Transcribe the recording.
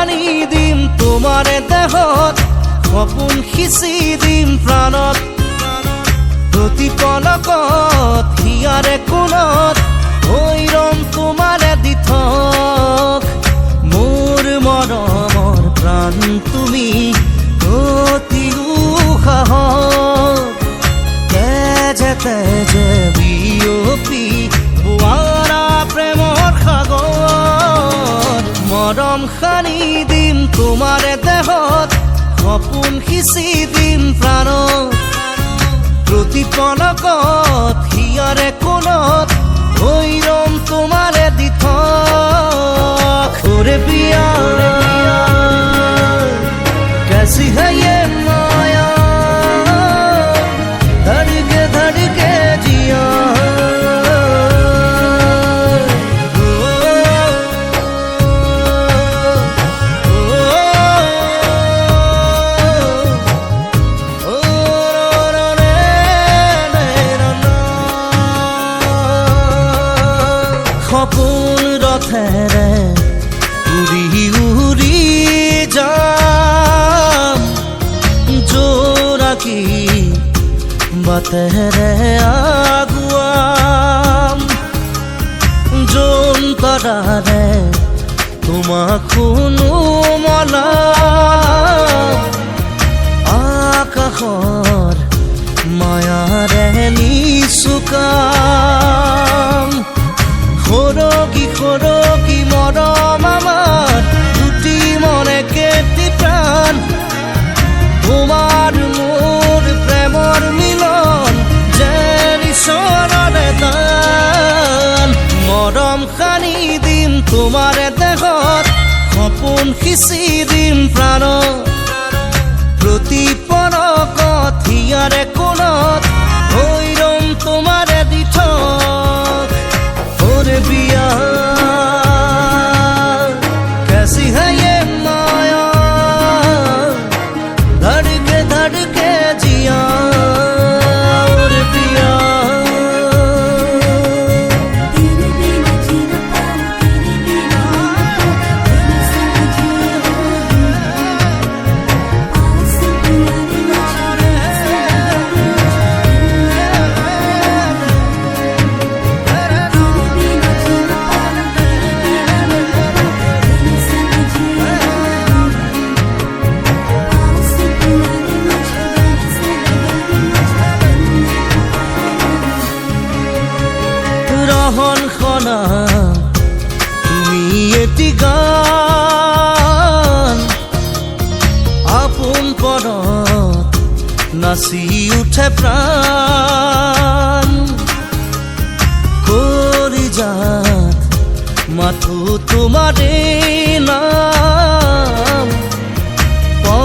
সানি দিম তোমাৰে দেহত সপোন সিঁচি দিম প্ৰাণত প্ৰতি পলকত হিয়াৰে কোণত হৈ ৰম তোমাৰে দিঠক মোৰ মৰমৰ প্ৰাণ তুমি অতি উশাহত তেজে তেজে বিয়পি বোৱাৰা প্ৰেমৰ সাগৰ মৰম সানি দিম তোমাৰে দেহত সপোন সিঁচি দিম প্ৰাণত প্ৰতি পলকত হিয়াৰে কোণত হৈ ৰম তোমাৰে দিঠক ওৰে পিয়া कैसी है ये माया धड़के धड़के जिया সপোন ৰথেৰে উৰি উৰি যাম জোৰাকি বাটেৰে আগুৱাম জোনতৰাৰে তোমাক শুনো মলাম আকাশৰ মায়াৰে নিচুকাম সৰগী সৰগী মৰম আমাৰ দুটি মনে কেটি প্ৰাণ তোমাৰ মোৰ প্ৰেমৰ মিলন যেন ঈশ্বৰৰে দান মৰম সানি দিম তোমাৰে দেহত সপোন সিঁচি দিম প্ৰাণত প্ৰতি পলকত হিয়াৰে কোণত হৈ ৰম তোমাৰে দিঠক ওরে পিয়া कैसी है ये माया धड़के धड़के जिया ओरे पिया ৰহন খনা তুমি এটি গান আপোন পৰত নাচি উঠে প্ৰাণ কৰি যাত মাথো তোমাৰে